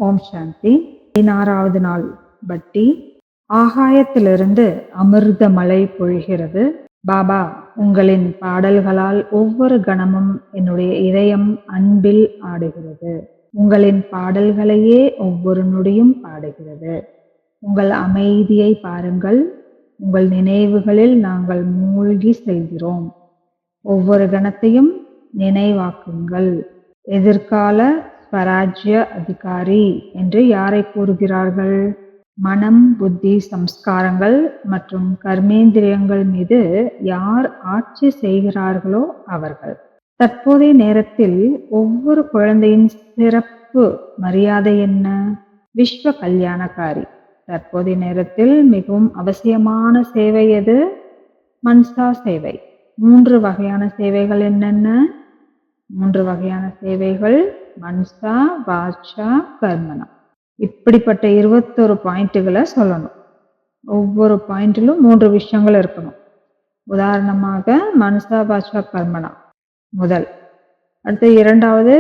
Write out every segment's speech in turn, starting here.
ஓம் சாந்தி. 16வது நாள் பட்டி. ஆகாயத்திலிருந்து அமிர்த மழை பொழிகிறது. பாபா, உங்களின் பாடல்களால் ஒவ்வொரு கணமும் என்னுடைய இதயம் அன்பில் ஆடுகிறது. உங்களின் பாடல்களையே ஒவ்வொரு நொடியும் பாடுகிறது. உங்கள் அமைதியை பாருங்கள். உங்கள் நினைவுகளில் நாங்கள் மூழ்கி செல்கிறோம். ஒவ்வொரு கணத்தையும் நினைவாக்குங்கள். எதிர்கால ஸ்வராஜ்ய அதிகாரி என்று யாரை கூறுகிறார்கள்? மனம், புத்தி, சம்ஸ்காரங்கள் மற்றும் கர்மேந்திரியங்கள் மீது யார் ஆட்சி செய்கிறார்களோ அவர்கள். தற்போதைய நேரத்தில் ஒவ்வொரு குழந்தையின் சிறப்பு மரியாதை என்ன? விஸ்வ கல்யாணக்காரி. தற்போதைய நேரத்தில் மிகவும் அவசியமான சேவை எது? மன்சா சேவை. 3 வகையான சேவைகள் என்னென்ன? 3 வகையான சேவைகள் மன்சா, வாச்சா, கர்மனா. இப்படிப்பட்ட 21 பாயிண்ட்டுகளை சொல்லணும். ஒவ்வொரு பாயிண்டிலும் 3 விஷயங்கள் இருக்கணும். உதாரணமாக மன்சா, வாச்சா, கர்மனா முதல். அடுத்து 2வது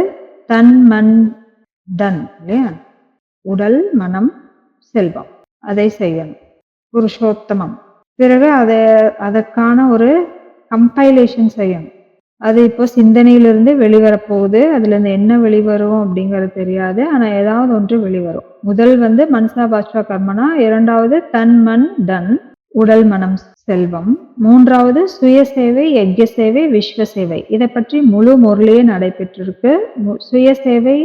தன், மன், தன் இல்லையா? உடல், மனம், செல்வம். அதை செய்யணும். புருஷோத்தமம். பிறகு அதற்கான ஒரு கம்பைலேஷன் செய்யணும். அது இப்போ சிந்தனையிலிருந்து வெளிவரப்போகுது. அதுலேருந்து என்ன வெளிவரும் அப்படிங்கிறது தெரியாது. ஆனால் ஏதாவது ஒன்று வெளிவரும். முதல் மன்சா, வாச்சா, கர்மனா. 2வது தன், மன், தன், உடல், மனம், செல்வம். 3வது சுயசேவை, யஜ்ய சேவை, விஸ்வ சேவை. இதை பற்றி முழு முரளியே நடைபெற்றிருக்கு. சுயசேவை,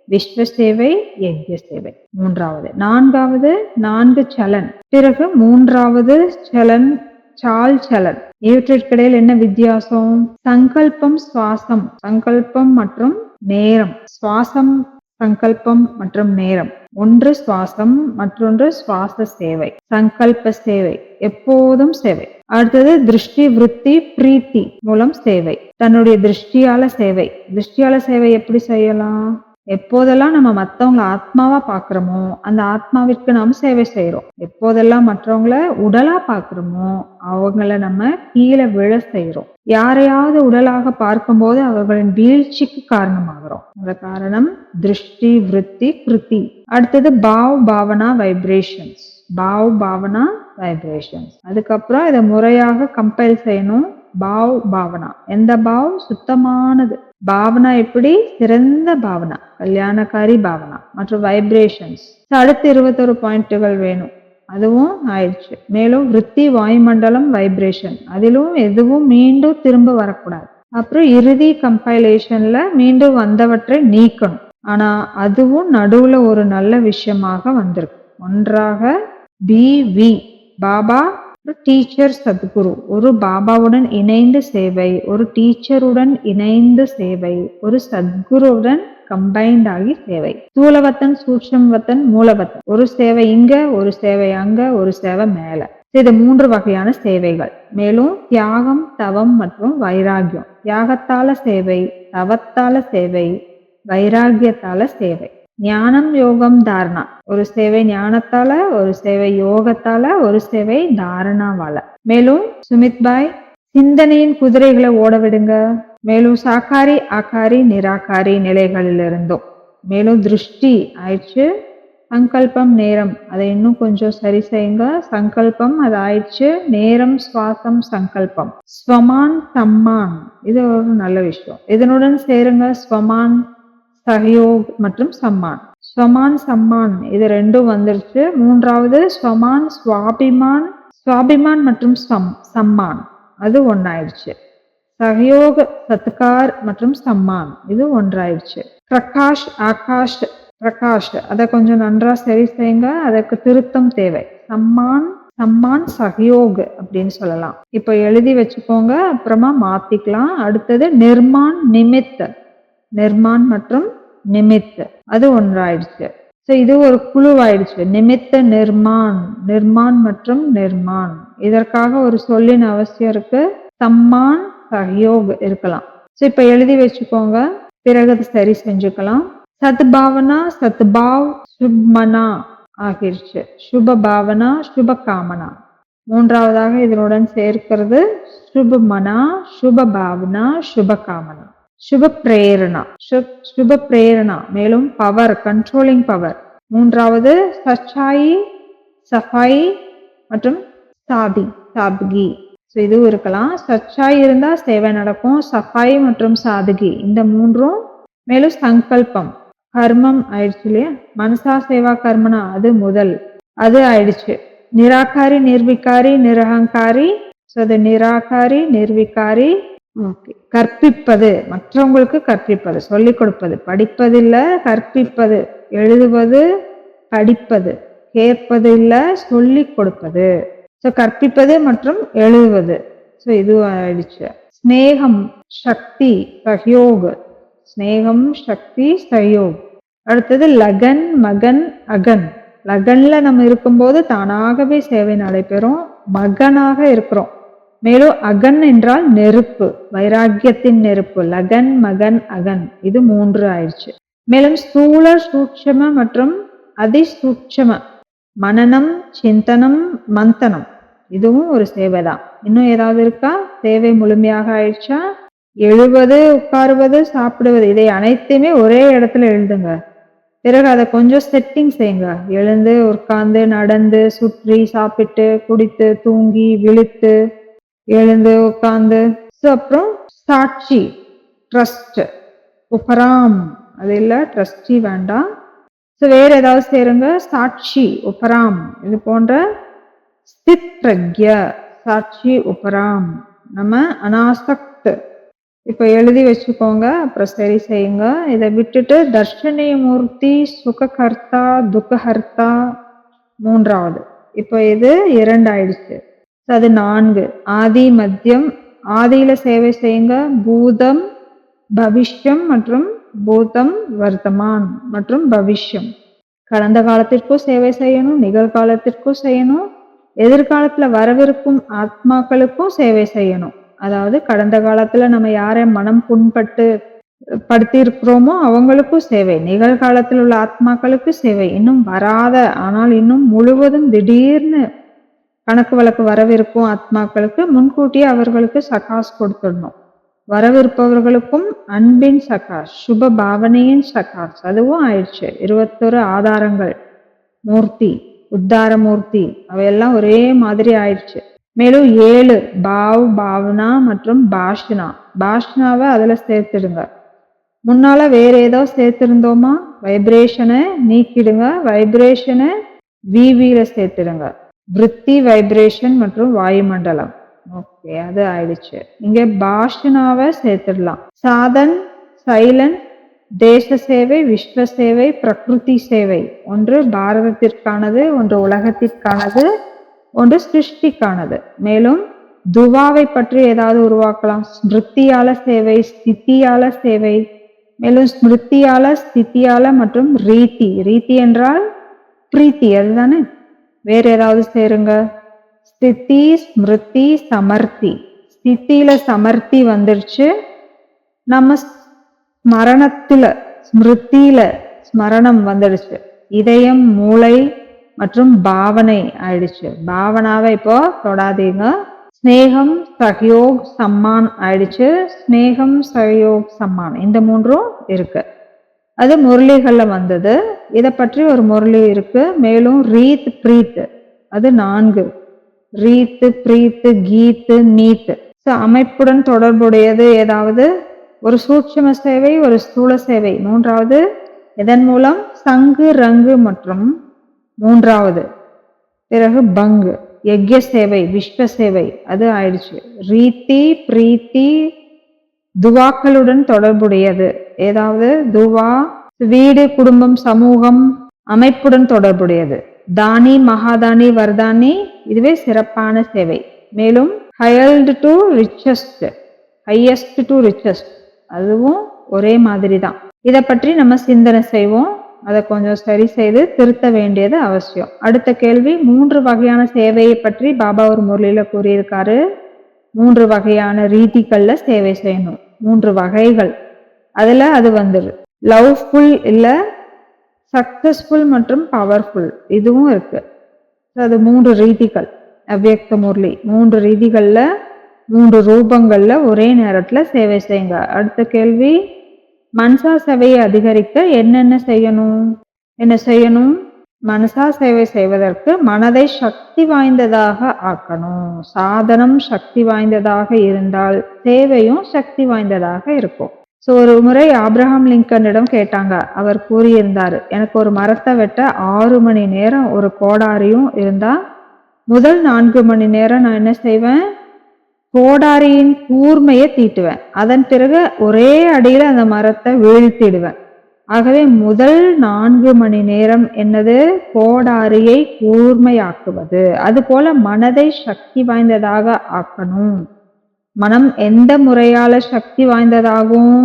விஸ்வ சேவை, யஜ்ய சேவை 3வது. 4வது 4 சலன். பிறகு 3வது சலன் சால் சலன். இவற்றிற்கிடையில் என்ன வித்தியாசம்? சங்கல்பம், சுவாசம். சங்கல்பம் மற்றும் நேரம். சுவாசம், சங்கல்பம் மற்றும் நேரம். ஒன்று சுவாசம், மற்றொன்று சுவாச சேவை. சங்கல்ப சேவை எப்போதும் சேவை. அடுத்தது திருஷ்டி, விருத்தி, பிரீத்தி மூலம் சேவை. தன்னுடைய திருஷ்டியால சேவை. திருஷ்டியால சேவை எப்படி செய்யலாம்? எப்போதெல்லாம் நம்ம மற்றவங்களை ஆத்மாவா பாக்குறோமோ அந்த ஆத்மாவிற்கு நாம் சேவை செய்யறோம். எப்போதெல்லாம் மற்றவங்கள உடலா பாக்குறோமோ அவங்கள நம்ம கீழே விழ செய்யறோம். யாரையாவது உடலாக பார்க்கும்போது அவர்களின் வீழ்ச்சிக்கு காரணமாகிறோம். அந்த காரணம் திருஷ்டி, விருத்தி, கிருதி. அடுத்தது பாவ், பாவனா, வைப்ரேஷன்ஸ். பாவ், பாவனா, வைப்ரேஷன்ஸ். அதுக்கப்புறம் இதை முறையாக கம்பைல் செய்யணும். பாவ், பாவனா. எந்த பாவ்? சுத்தமானது. பாவனா எப்படி? சிறந்த பாவனா, கல்யாணக்காரி பாவனா மற்றும் வைப்ரேஷன்ஸ். அடுத்து 21 பாயிண்ட்டுகள் வேணும். அதுவும் ஆயிடுச்சு. மேலும் விருத்தி, வாயுமண்டலம், வைப்ரேஷன். அதிலும் எதுவும் மீண்டும் திரும்ப வரக்கூடாது. அப்புறம் இறுதி கம்பைலேஷன்ல மீண்டும் வந்தவற்றை நீக்கணும். ஆனா அதுவும் நடுவுல ஒரு நல்ல விஷயமாக வந்திருக்கு. ஒன்றாக BV பாபா, டீச்சர், சத்குரு. ஒரு பாபாவுடன் இணைந்து சேவை, ஒரு டீச்சருடன் இணைந்து சேவை, ஒரு சத்குருவுடன் கம்பைன்ட் ஆகி சேவை. ஸ்தூலவத்தன், சூட்சமவத்தன், மூலவத்தன். ஒரு சேவை இங்க, ஒரு சேவை அங்க, ஒரு சேவை மேல. இது 3 வகையான சேவைகள். மேலும் தியாகம், தவம் மற்றும் வைராகியம். தியாகத்தால சேவை, தவத்தால சேவை, வைராகியத்தால சேவை. ஞானம், யோகம், தாரணா. ஒரு சேவை ஞானத்தால, ஒரு சேவை யோகத்தால, ஒரு சேவை தாரணாவால. மேலும் சுமித் பாய், சிந்தனையின் குதிரைகளை ஓட விடுங்க. மேலும் சாக்காரி, ஆக்காரி, நிராகாரி நிலைகளிலிருந்தும். மேலும் திருஷ்டி ஆயிடுச்சு. சங்கல்பம், நேரம். அதை இன்னும் கொஞ்சம் சரி செய்யுங்க. சங்கல்பம் அது ஆயிடுச்சு. நேரம், சுவாசம், சங்கல்பம். ஸ்வமான், சம்மான். இது ஒரு நல்ல விஷயம். இதனுடன் சேருங்க. ஸ்வமான், சஹயோக் மற்றும் சம்மான். ஸ்வமான், சம்மான் இது 2ம் வந்துருச்சு. 3வது ஸ்வமான், ஸ்வாபிமான். ஸ்வாபிமான் மற்றும் சம்மான் அது ஒன்னாயிடுச்சு. சஹயோக், சத்கார் மற்றும் சம்மான் இது ஒன்றாயிடுச்சு. பிரகாஷ், ஆகாஷ், பிரகாஷ் அதை கொஞ்சம் நன்றா சரி செய்யுங்க. அதற்கு திருத்தம் தேவை. சம்மான், சம்மான், சஹயோக் அப்படின்னு சொல்லலாம். இப்ப எழுதி வச்சுக்கோங்க. அப்புறமா மாத்திக்கலாம். அடுத்தது நிர்மான், நிமித். நிர்மான் மற்றும் நிமித் அது ஒன்றாயிடுச்சு. இது ஒரு குழுவாயிடுச்சு. நிமித்த, நிர்மான், நிர்மான் மற்றும் நிர்மான். இதற்காக ஒரு சொல்லின் அவசியம் இருக்கு. சம்மான், சஹயோக் இருக்கலாம். இப்ப எழுதி வச்சுக்கோங்க. பிறகு அது சரி செஞ்சுக்கலாம். சத்பாவனா, சத்பாவ், சுப்மனா ஆகிருச்சு. சுப பாவனா, சுப காமனா. 3வதாக இதனுடன் சேர்க்கிறது சுபமனா, சுப பாவனா, சுப காமனா. சுப பிரேரணா சுப பிரேரணா, மேலும் பவர், கண்ட்ரோலிங் பவர். மூன்றாவது சச்சாயி, சஃபாயி மற்றும் சாத்கி. இதுவும் இருக்கலாம். சச்சாய் இருந்தா சேவை நடக்கும், சஃபாய் மற்றும் சாதகி இந்த மூன்றும். மேலும் சங்கல்பம், கர்மம் ஆயிடுச்சு இல்லையா, மனசா சேவா கர்மனா அது முதல், அது ஆயிடுச்சு. நிராகாரி, நிர்விகாரி, நிரகங்காரி. அது நிராகாரி, நிர்விகாரி. ஓகே. கற்பிப்பது, மற்றவங்களுக்கு கற்பிப்பது, சொல்லிக் கொடுப்பது, படிப்பது இல்ல, கற்பிப்பது, எழுதுவது, படிப்பது, கேட்பது இல்ல, சொல்லிக் கொடுப்பது. கற்பிப்பது மற்றும் எழுதுவது. இது ஆயிடுச்சு. ஸ்நேகம், சக்தி, சஹயோக். ஸ்நேகம், சக்தி, சஹயோக். அடுத்தது லகன், மகன், அகன். லகன்ல நம்ம இருக்கும்போது தானாகவே சேவை நடைபெறும், மகனாக இருக்கிறோம். மேலும் அகன் என்றால் நெருப்பு, வைராக்கியத்தின் நெருப்பு. லகன், மகன், அகன் இது 3 ஆயிடுச்சு. மேலும் ஸ்தூல, சூட்சம மற்றும் அதிசூட்சம, மனனம், சிந்தனம், மந்தனம் இதுவும் ஒரு சேவை தான். இன்னும் ஏதாவது இருக்கா? சேவை முழுமையாக ஆயிடுச்சா? எழுவது, உட்காருவது, சாப்பிடுவது இதை அனைத்தையுமே ஒரே இடத்துல எழுதுங்க. பிறகு அதை கொஞ்சம் செட்டிங் செய்யுங்க. எழுந்து, உட்கார்ந்து, நடந்து, சுற்றி, சாப்பிட்டு, குடித்து, தூங்கி, விழித்து, எழுந்து, உட்கார்ந்து. அப்புறம் சாட்சி, ட்ரஸ்ட், உபராம் அது இல்ல, ட்ரஸ்டி வேண்டாம். வேற ஏதாவது சேருங்க. சாட்சி, உபராம் இது போன்ற. ஸ்தித் பிரக்ய, சாட்சி, உபராம். நம்ம அனாசக்த் இப்ப எழுதி வச்சுக்கோங்க, அப்புறம் சரி செய்யுங்க. இதை விட்டுட்டு தர்ஷனீய மூர்த்தி, சுககர்த்தா, துக்கஹர்த்தா 3வது. இப்போ இது 2 ஆயிடுச்சு. அது 4. ஆதி, மத்தியம். ஆதியில சேவை செய்யுங்க. பூதம், பவிஷ்யம் மற்றும் பூதம், வர்த்தமான் மற்றும் பவிஷ்யம். கடந்த காலத்திற்கும் சேவை செய்யணும், நிகழ்காலத்திற்கும் செய்யணும், எதிர்காலத்துல வரவிருக்கும் ஆத்மாக்களுக்கும் சேவை செய்யணும். அதாவது கடந்த காலத்துல நம்ம யாரை மனம் புண்பட்டு படுத்தி இருக்கிறோமோ அவங்களுக்கும் சேவை, நிகழ்காலத்தில் உள்ள ஆத்மாக்களுக்கு சேவை, இன்னும் வராத ஆனால் இன்னும் முழுவதும் திடீர்னு கணக்கு வழக்கு வரவிருக்கும் ஆத்மாக்களுக்கு முன்கூட்டியே அவர்களுக்கு சகாஸ் கொடுத்துடணும். வரவிருப்பவர்களுக்கும் அன்பின் சகாஸ், சுப பாவனையின் சகாஸ் அதுவும் ஆயிடுச்சு. 21 ஆதாரங்கள், மூர்த்தி, உத்தார மூர்த்தி அவையெல்லாம் ஒரே மாதிரி ஆயிடுச்சு. மேலும் 7 பாவ், பாவனா மற்றும் பாஷ்னா. பாஷ்னாவை அதுல சேர்த்துடுங்க. முன்னால வேற ஏதோ சேர்த்திருந்தோமா? வைப்ரேஷனை நீக்கிடுங்க, வைப்ரேஷனை விவில சேர்த்துடுங்க. விருத்தி, வைப்ரேஷன் மற்றும் வாயுமண்டலம். ஓகே, அது ஆயிடுச்சு. இங்க பாஷனாவை சேர்த்துடலாம். சாதன், சைலன், தேச சேவை, விஸ்வ சேவை, பிரகிருதி சேவை. ஒன்று பாரதத்திற்கானது, ஒன்று உலகத்திற்கானது, ஒன்று சிருஷ்டிக்கானது. மேலும் துவாவை பற்றி ஏதாவது உருவாக்கலாம். ஸ்மிருத்தியால சேவை, ஸ்திதியால சேவை. மேலும் ஸ்மிருத்தியால, ஸ்திதியால மற்றும் ரீதி. ரீதி என்றால் பிரீத்தி, அதுதானே. வேற ஏதாவது சேருங்க. ஸ்திதி, ஸ்மிருதி, சமர்த்தி. ஸ்திதியில சமர்த்தி வந்துருச்சு. நம்ம ஸ்மரணத்துல, ஸ்மிருதியில ஸ்மரணம் வந்துடுச்சு. இதயம், மூளை மற்றும் பாவனை ஆயிடுச்சு. பாவனாவை இப்போ தொடாதீங்க. ஸ்நேகம், சஹயோக், சம்மான் ஆயிடுச்சு. ஸ்நேகம், சஹயோக், சம்மான் இந்த 3ம் இருக்கு. அது முரளிகள்ல வந்தது. இதை பற்றி ஒரு முரளி இருக்கு. மேலும் ரீத், பிரீத் அது 4. ரீத்து, பிரீத்து, கீத்து, மீத்து. அமைப்புடன் தொடர்புடையது ஏதாவது ஒரு சூட்சும சேவை, ஒரு ஸ்தூல சேவை. 3வது இதன் மூலம் சங்கு, ரங்கு மற்றும் 3வது பிறகு பங்கு, யக்ய சேவை, விஸ்வ சேவை அது ஆயிடுச்சு. ரீத்தி, பிரீத்தி துவாக்களுடன் தொடர்புடையது ஏதாவது துவா, வீடு, குடும்பம், சமூகம், அமைப்புடன் தொடர்புடையது. தானி, மகாதானி, வர்தானி இதுவே சிறப்பான சேவை. மேலும் highest to richest, highest to richest அதுவும் ஒரே மாதிரி தான். இதை பற்றி நம்ம சிந்தனை செய்வோம். அதை கொஞ்சம் சரி செய்து திருத்த வேண்டியது அவசியம். அடுத்த கேள்வி, 3 வகையான சேவையை பற்றி பாபா ஒரு முரளியில கூறியிருக்காரு. 3 வகையான ரீதிகள்ல சேவை செய்யணும். 3 வகைகள் அதுல அது வந்துடு. லவ்ஃபுல் இல்ல, சக்சஸ்ஃபுல் மற்றும் பவர்ஃபுல் இதுவும் இருக்கு. அது 3 ரீதிகள். அவ்யக்த முரளி 3 ரீதிகள்ல 3 ரூபங்கள்ல ஒரே நேரத்துல சேவை செய்யுங்க. அடுத்த கேள்வி, மனசா சேவையை அதிகரிக்க என்னென்ன செய்யணும்? என்ன செய்யணும்? மனசா சேவை செய்வதற்கு மனதை சக்தி வாய்ந்ததாக ஆக்கணும். சாதனம் சக்தி வாய்ந்ததாக இருந்தால் சேவையும் சக்தி வாய்ந்ததாக இருக்கும். ஒரு முறை ஆப்ரஹாம் லிங்கனிடம் கேட்டாங்க. அவர் கூறியிருந்தாரு, எனக்கு ஒரு மரத்தை வெட்ட 6 மணி நேரம் ஒரு கோடாரியும் இருந்தா முதல் 4 மணி நேரம் நான் என்ன செய்வேன்? கோடாரியின் கூர்மையை தீட்டுவேன். அதன் பிறகு ஒரே அடியில அந்த மரத்தை வீழ்த்திடுவேன். ஆகவே முதல் 4 மணி நேரம் என்னது? கோடாரியை கூர்மையாக்குவது. அதுபோல மனதை சக்தி வாய்ந்ததாக ஆக்கணும். மனம் எந்த முறையால சக்தி வாய்ந்ததாகும்?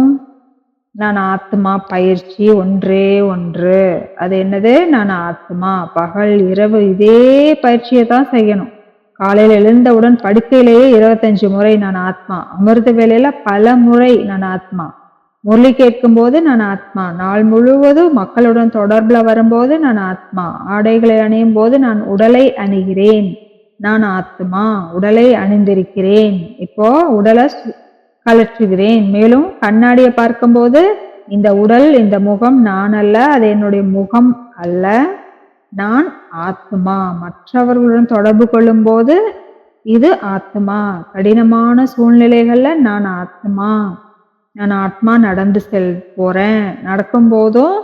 நான் ஆத்மா பயிற்சி ஒன்றே ஒன்று. அது என்னது? நான் ஆத்மா. பகல் இரவு இதே பயிற்சியை தான் செய்யணும். காலையில் எழுந்தவுடன் படுக்கையிலேயே 25 முறை நான் ஆத்மா. அமிர்த வேளையில பல முறை நான் ஆத்மா. முரளி கேட்கும் போது நான் ஆத்மா. நாள் முழுவதும் மக்களுடன் தொடர்புல வரும்போது நான் ஆத்மா. ஆடைகளை அணியும் போது நான் உடலை அணிகிறேன். நான் ஆத்மா. உடலை அணிந்திருக்கிறேன். இப்போ உடலை கலற்றுகிறேன். மேலும் கண்ணாடியை பார்க்கும்போது இந்த உடல், இந்த முகம் நான் அல்ல, அது என்னுடைய முகம் அல்ல, நான் ஆத்மா. மற்றவர்களுடன் தொடர்பு கொள்ளும் போது இது ஆத்மா. கடினமான சூழ்நிலைகள்ல நான் ஆத்மா. நான் ஆத்மா நடந்து போறேன். நடக்கும் போதும்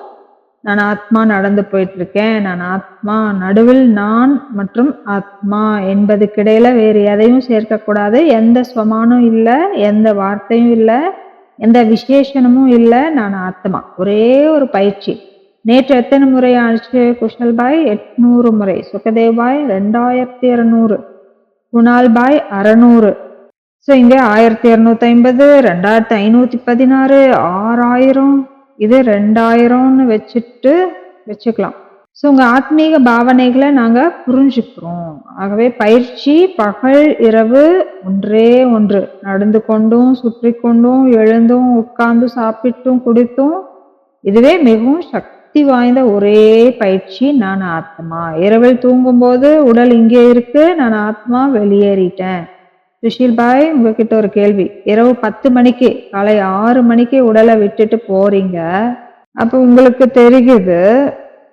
நான் ஆத்மா நடந்து போயிட்டு இருக்கேன். நான் ஆத்மா. நடுவில் நான் மற்றும் ஆத்மா என்பதுக்கிடையில வேறு எதையும் சேர்க்கக்கூடாது. எந்த ஸ்வமானும் இல்லை, எந்த வார்த்தையும் இல்லை, எந்த விசேஷனமும் இல்லை. நான் ஆத்மா. ஒரே ஒரு பயிற்சி. நேற்று எத்தனை முறை ஆச்சு குஷல்பாய்? 800 முறை. சுகதேவ்பாய் 2200, குணால்பாய் 600. இங்க 1250, 2516, 6000, இது 2000ன்னு வச்சுக்கலாம். உங்க ஆத்மீக பாவனைகளை நாங்க புரிஞ்சுக்கிறோம். ஆகவே பயிற்சி பகல் இரவு ஒன்றே ஒன்று. நடந்து கொண்டும் சுற்றி கொண்டும் எழுந்தும் உட்கார்ந்து சாப்பிட்டும் குடித்தும் இதுவே மிகவும் சக்தி வாய்ந்த ஒரே பயிற்சி. நான் ஆத்மா. இரவில் தூங்கும் போது உடல் இங்கே இருக்கு, நான் ஆத்மா வெளியேறிட்டேன். சுஷீல்பாய், உங்ககிட்ட ஒரு கேள்வி. இரவு 10 மணிக்கு, காலை 6 மணிக்கு உடலை விட்டுட்டு போறீங்க. அப்ப உங்களுக்கு தெரியுது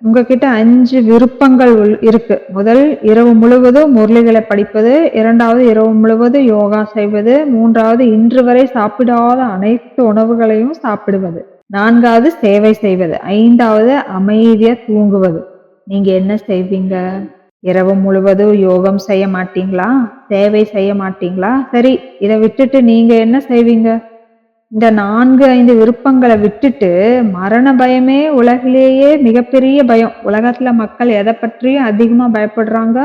உங்ககிட்ட 5 விருப்பங்கள் இருக்கு. முதல், இரவு முழுவதும் முரளிகளை படிப்பது. இரண்டாவது, இரவு முழுவதும் யோகா செய்வது. மூன்றாவது, இன்று வரை சாப்பிடாத அனைத்து உணவுகளையும் சாப்பிடுவது. நான்காவது, சேவை செய்வது. ஐந்தாவது, அமைதியா தூங்குவது. நீங்க என்ன செய்வீங்க? இரவு முழுவதும் யோகம் செய்ய மாட்டீங்களா? சேவை செய்ய மாட்டீங்களா? சரி, இதை விட்டுட்டு நீங்க என்ன செய்வீங்க? இந்த 4-5 விருப்பங்களை விட்டுட்டு, மரண பயமே உலகிலேயே மிகப்பெரிய பயம். உலகத்துல மக்கள் எதை பற்றியும் அதிகமா பயப்படுறாங்க?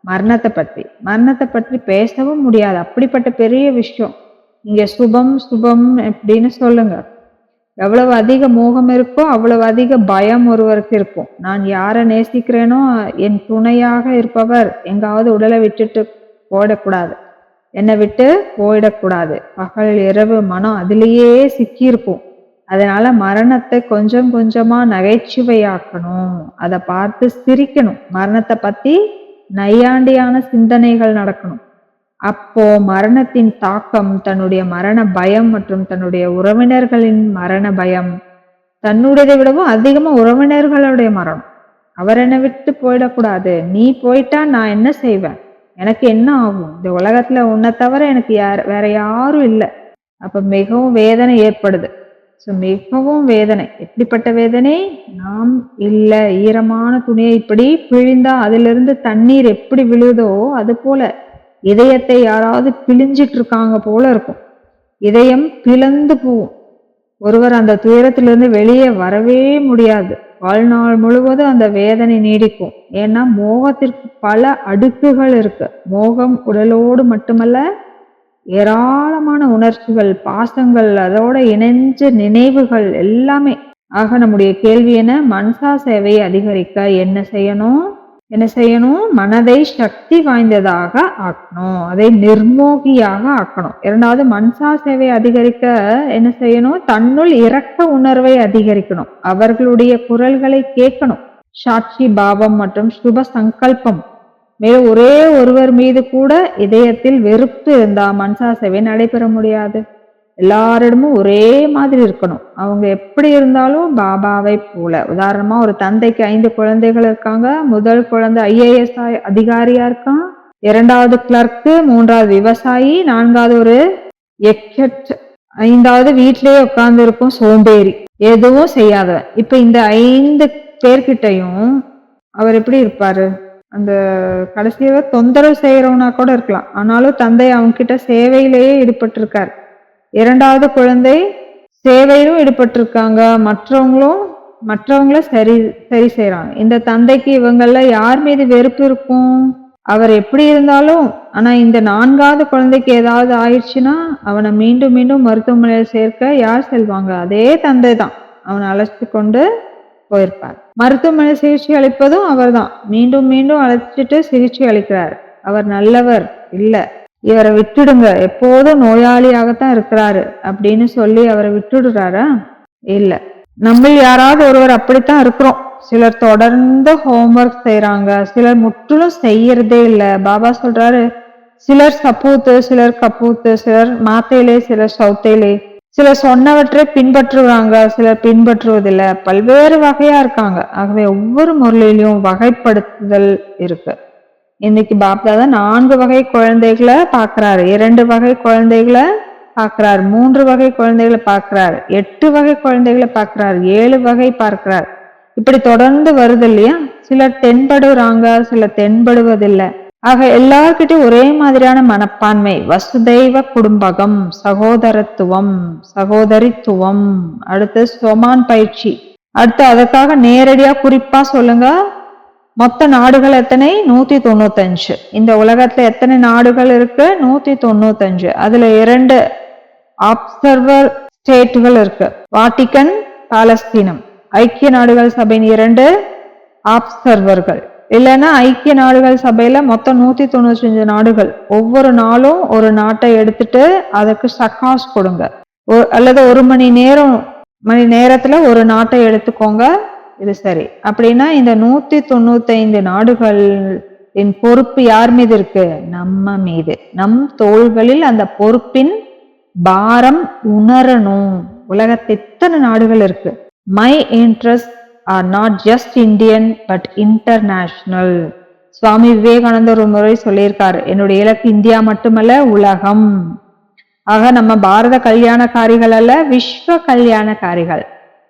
மரணத்தை பற்றி. மரணத்தை பற்றி பேசவும் முடியாது. அப்படிப்பட்ட பெரிய விஷயம். இங்க சுபம் சுபம் அப்படின்னு சொல்லுங்க. எவ்வளவு அதிக மோகம் இருக்கோ அவ்வளவு அதிக பயம் ஒருவருக்கு இருக்கும். நான் யாரை நேசிக்கிறேனோ என் துணையாக இருப்பவர் எங்காவது உடலை விட்டுட்டு போயிடக்கூடாது, என்னை விட்டு போயிடக்கூடாது. பகல் இரவு மனம் அதிலேயே சிக்கியிருக்கும். அதனால மரணத்தை கொஞ்சம் கொஞ்சமா நகைச்சுவையாக்கணும். அதை பார்த்து சிரிக்கணும். மரணத்தை பத்தி நையாண்டியான சிந்தனைகள் நடக்கணும். அப்போ மரணத்தின் தாக்கம், தன்னுடைய மரண பயம் மற்றும் தன்னுடைய உறவினர்களின் மரண பயம், தன்னுடையதை விடவும் அதிகமா உறவினர்களுடைய மரணம். அவர் என்னை விட்டு போயிடக்கூடாது, நீ போயிட்டா நான் என்ன செய்வேன், எனக்கு என்ன ஆகும், இந்த உலகத்துல உன்னை தவிர எனக்கு வேற யாரும் இல்லை. அப்ப மிகவும் வேதனை ஏற்படுது. மிகவும் வேதனை. எப்படிப்பட்ட வேதனை? நாம் இல்லை, ஈரமான துணியை இப்படி பிழிந்தா அதிலிருந்து தண்ணீர் எப்படி விழுதோ அது போல இதயத்தை யாராவது பிழிஞ்சிட்டு இருக்காங்க போல இருக்கும். இதயம் பிளந்து போகும். ஒருவர் அந்த துயரத்திலிருந்து வெளியே வரவே முடியாது. வாழ்நாள் முழுவதும் அந்த வேதனை நீடிக்கும். ஏன்னா மோகத்திற்கு பல அடுக்குகள் இருக்கு. மோகம் உடலோடு மட்டுமல்ல, ஏராளமான உணர்ச்சிகள், பாசங்கள், அதோட இணைஞ்ச நினைவுகள் எல்லாமே. ஆக நம்முடைய கேள்வி என்ன? மனசா சேவையை அதிகரிக்க என்ன செய்யணும்? மனதை சக்தி வாய்ந்ததாக ஆக்கணும். அதை நிர்மோகியாக ஆக்கணும். இரண்டாவது, மனசா சேவை அதிகரிக்க என்ன செய்யணும்? தன்னுள் இரக்க உணர்வை அதிகரிக்கணும். அவர்களுடைய குரல்களை கேட்கணும். சாட்சி பாவம் மற்றும் சுப சங்கல்பம் மேலும் ஒரே ஒருவர் மீது கூட இதயத்தில் வெறுப்பு இருந்தா மனசா சேவை நடைபெற முடியாது. எல்லாரிடமும் ஒரே மாதிரி இருக்கணும். அவங்க எப்படி இருந்தாலும் பாபாவை போல. உதாரணமா ஒரு தந்தைக்கு 5 குழந்தைகள் இருக்காங்க. முதல் குழந்தை IAS அதிகாரியா இருக்கான், 2வது கிளர்க்கு, 3வது விவசாயி, 4வது ஒரு எக்கட், 5வது வீட்டிலேயே உட்கார்ந்து இருக்கும் சோம்பேறி, எதுவும் செய்யாதவன். இப்ப இந்த 5 பேர்கிட்டையும் அவர் எப்படி இருப்பாரு? அந்த கடைசியில தொந்தரவு செய்யறவனா கூட இருக்கலாம். ஆனாலும் தந்தை அவங்க கிட்ட சேவையிலேயே ஈடுபட்டிருக்காரு. 2வது குழந்தை சேவையிலும் ஈடுபட்டிருக்காங்க. மற்றவங்கள சரி செய்யறாங்க. இந்த தந்தைக்கு இவங்கள யார் மீது வெறுப்பு இருக்கும்? அவர் எப்படி இருந்தாலும், ஆனா இந்த 4வது குழந்தைக்கு ஏதாவது ஆயிடுச்சுன்னா அவனை மீண்டும் மீண்டும் மருத்துவமனையில் சேர்க்க யார் செல்வாங்க? அதே தந்தை தான் அவனை அழைச்சு கொண்டு போயிருப்பார். மருத்துவமனை சிகிச்சை அளிப்பதும் அவர் தான். மீண்டும் மீண்டும் அழைச்சிட்டு சிகிச்சை அளிக்கிறார். அவர் நல்லவர் இல்ல, இவரை விட்டுடுங்க, எப்போதும் நோயாளியாகத்தான் இருக்கிறாரு அப்படின்னு சொல்லி அவரை விட்டுடுறாரா? இல்ல. நம்ம யாராவது ஒருவர் அப்படித்தான் இருக்கிறோம். சிலர் தொடர்ந்து ஹோம்ஒர்க் செய்யறாங்க, சிலர் முற்றிலும் செய்யறதே இல்ல. பாபா சொல்றாரு, சிலர் சப்பூத்து, சிலர் கப்பூத்து, சிலர் மாத்தையிலே, சிலர் சவுத்தையிலே, சிலர் சொன்னவற்றை பின்பற்றுவாங்க, சிலர் பின்பற்றுவதில்லை. பல்வேறு வகையா இருக்காங்க. ஆகவே ஒவ்வொரு முறையிலும் வகைப்படுத்துதல் இருக்கு. இன்னைக்கு பாப்தாதா 4 வகை குழந்தைகளை பாக்குறாரு, 2 வகை குழந்தைகளை பாக்குறாரு, 3 வகை குழந்தைகளை பாக்குறாரு, 8 வகை குழந்தைகளை பாக்குறாரு, 7 வகை பார்க்கிறார். இப்படி தொடர்ந்து வருது இல்லையா? சிலர் தென்படுறாங்க, சிலர் தென்படுவதில்லை. ஆக எல்லார்கிட்டையும் ஒரே மாதிரியான மனப்பான்மை, வசுதெய்வ குடும்பகம், சகோதரத்துவம், சகோதரித்துவம். அடுத்து ஸ்வமான் பயிற்சி. அடுத்து அதற்காக நேரடியா குறிப்பா சொல்லுங்க. மொத்த நாடுகள் எத்தனை? 195. இந்த உலகத்துல எத்தனை நாடுகள் இருக்கு? 195. அதுல 2 அப்சர்வர் ஸ்டேட்டுகள் இருக்கு, வாட்டிக்கன், பாலஸ்தீனம். ஐக்கிய நாடுகள் சபையின் 2 அப்சர்வர்கள். இல்லைன்னா ஐக்கிய நாடுகள் சபையில மொத்தம் 195 நாடுகள். ஒவ்வொரு நாளும் ஒரு நாட்டை எடுத்துட்டு அதற்கு சக்காஸ் கொடுங்க. அல்லது 1 மணி நேரத்துல ஒரு நாட்டை எடுத்துக்கோங்க. இது சரி. அப்படின்னா இந்த 195 நாடுகளின் பொறுப்பு யார் மீது இருக்கு? நம்ம மீது. நம் தோள்களில் அந்த பொறுப்பின் பாரம் உணரணும். உலகத்தில் இத்தனை நாடுகள் இருக்கு. My interest are not just Indian but international. சுவாமி விவேகானந்தர் ஒரு முறை சொல்லியிருக்காரு, என்னுடைய இலக்கு இந்தியா மட்டுமல்ல, உலகம். ஆக நம்ம பாரத கல்யாணக்காரிகள் அல்ல, விஸ்வ கல்யாணக்காரிகள்.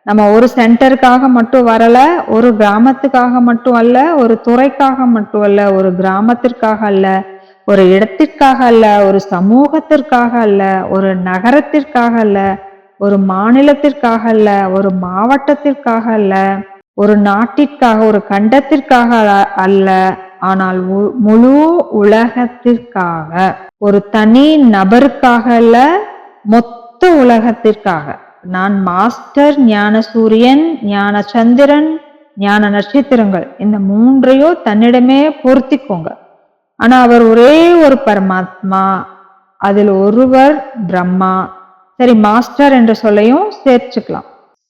நம்ம ஒரு சென்டருக்காக மட்டும் வரல, ஒரு கிராமத்துக்காக மட்டும் அல்ல, ஒரு துறைக்காக மட்டும் அல்ல, ஒரு கிராமத்திற்காக அல்ல, ஒரு இடத்திற்காக அல்ல, ஒரு சமூகத்திற்காக அல்ல, ஒரு நகரத்திற்காக அல்ல, ஒரு மாநிலத்திற்காக அல்ல, ஒரு மாவட்டத்திற்காக அல்ல, ஒரு நாட்டிற்காக, ஒரு கண்டத்திற்காக அல்ல, ஆனால் முழு உலகத்திற்காக. ஒரு தனி நபருக்காக அல்ல, மொத்த உலகத்திற்காக. நான் மாஸ்டர் ஞான சூரியன், ஞான சந்திரன், ஞான நட்சத்திரங்கள், இந்த 3ஐயும் தன்னிடமே பொருத்திக்கோங்க. ஆனா அவர் ஒரே ஒரு பரமாத்மா, அதில் ஒருவர் பிரம்மா. சரி, மாஸ்டர் என்ற சொல்லையும் சேர்த்துக்கலாம்.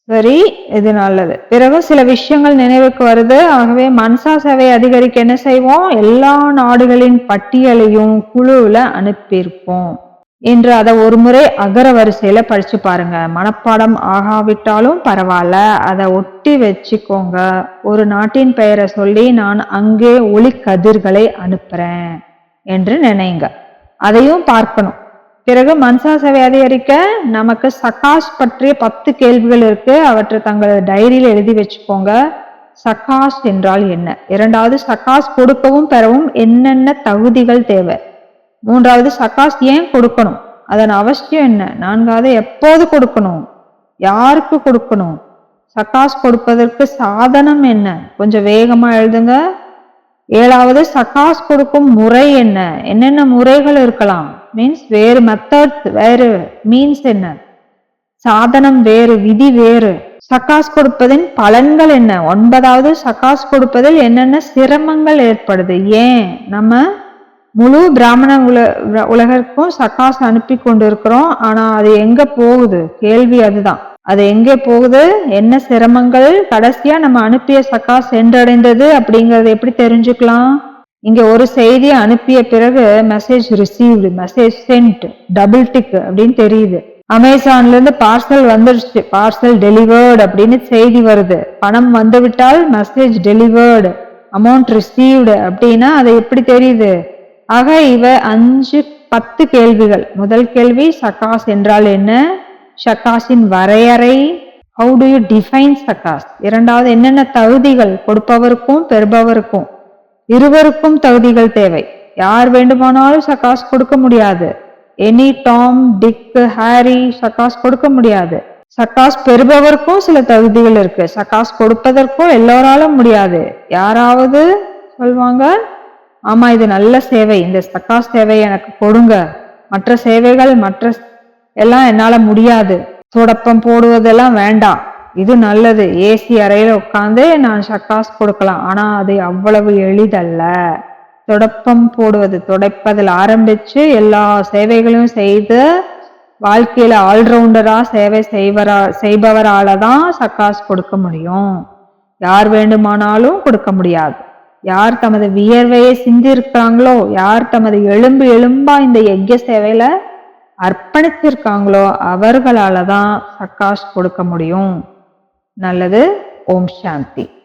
சரி, இது நல்லது. பிறகு சில விஷயங்கள் நினைவுக்கு வருது. ஆகவே மனசா சேவை அதிகரிக்க என்ன செய்வோம்? எல்லா நாடுகளின் பட்டியலையும் குழுவுல அனுப்பியிருப்போம் என்று அதை ஒரு முறை அகர வரிசையில படிச்சு பாருங்க. மனப்பாடம் ஆகாவிட்டாலும் பரவாயில்ல, அதை ஒட்டி வச்சுக்கோங்க. ஒரு நாட்டின் பெயரை சொல்லி நான் அங்கே ஒளி கதிர்களை அனுப்புறேன் என்று நினைங்க. அதையும் பார்க்கணும். பிறகு மனசா சேவை அதிகரிக்க நமக்கு சகாஷ் பற்றிய 10 கேள்விகள் இருக்கு. அவற்றை தங்கள் டைரியில் எழுதி வச்சுக்கோங்க. சகாஷ் என்றால் என்ன? 2வது, சகாஷ் கொடுக்கவும் பெறவும் என்னென்ன தகுதிகள் தேவை? 3வது, சகாஷ் ஏன் கொடுக்கணும், அதன் அவசியம் என்ன? 4வது, எப்போது கொடுக்கணும், யாருக்கு கொடுக்கணும்? சகாஷ் கொடுப்பதற்கு சாதனம் என்ன? கொஞ்சம் வேகமா எழுதுங்க. 7வது, சகாஷ் கொடுக்கும் முறை என்ன? என்னென்ன முறைகள் இருக்கலாம்? மீன்ஸ் வேறு மெத்தட்ஸ் வேறு, மீன்ஸ் என்ன? சாதனம் வேறு, விதி வேறு. சகாஷ் கொடுப்பதின் பலன்கள் என்ன? 9வது, சகாஷ் கொடுப்பதில் என்னென்ன சிரமங்கள் ஏற்படுது? ஏன் நம்ம முழு பிராமண உலகிற்கும் சகாஷ் அனுப்பி கொண்டிருக்கிறோம், ஆனா அது எங்க போகுது? கேள்வி அதுதான். அது எங்கே போகுது? என்ன சிரமங்கள்? கடைசியா நம்ம அனுப்பிய சகாஷ் சென்றடைந்தது அப்படிங்கறது எப்படி தெரிஞ்சுக்கலாம்? இங்க ஒரு செய்தியை அனுப்பிய பிறகு message received, message sent, double tick அப்படின்னு தெரியுது. அமேசான்ல இருந்து பார்சல் வந்துருச்சு, பார்சல் டெலிவர்டு அப்படின்னு செய்தி வருது. பணம் வந்து விட்டால் மெசேஜ் டெலிவர்டு, அமௌண்ட் ரிசீவ்டு அப்படின்னா அது எப்படி தெரியுது? ஆக இவ 5-10 கேள்விகள். முதல் கேள்வி சகாஸ் என்றால் என்ன, சகாஸின் வரையறை, ஹவு டு யூ டிஃபைன் சகாஸ். இரண்டாவது என்னென்ன தகுதிகள் கொடுப்பவருக்கும் பெறுபவருக்கும், இருவருக்கும் தகுதிகள் தேவை. யார் வேண்டுமானாலும் சகாஸ் கொடுக்க முடியாது. எனி டாம் டிக் ஹாரி சகாஸ் கொடுக்க முடியாது. சகாஸ் பெறுபவருக்கும் சில தகுதிகள் இருக்கு, சகாஸ் கொடுப்பதற்கும் எல்லோராலும் முடியாது. யாராவது சொல்வாங்க, ஆமா இது நல்ல சேவை, இந்த சகாஸ் சேவை எனக்கு கொடுங்க, மற்ற சேவைகள் மற்ற எல்லாம் என்னால முடியாது, தொடப்பம் போடுவதெல்லாம் வேண்டாம், இது நல்லது, ஏசி அறையில உட்காந்து நான் சகாஸ் கொடுக்கலாம், ஆனா அது அவ்வளவு எளிதல்ல. தொடப்பம் போடுவது, துடைப்பதில் ஆரம்பிச்சு எல்லா சேவைகளையும் செய்து வாழ்க்கையில ஆல்ரவுண்டரா சேவை செய்பவரால தான் சகாஸ் கொடுக்க முடியும். யார் வேண்டுமானாலும் கொடுக்க முடியாது. யார் தமது வியர்வையை சிந்திருக்காங்களோ, யார் தமது எலும்பா இந்த யஜ்ய சேவையில அர்ப்பணிச்சிருக்காங்களோ அவர்களால தான் சகாஸ் கொடுக்க முடியும். நல்லது. ஓம் சாந்தி.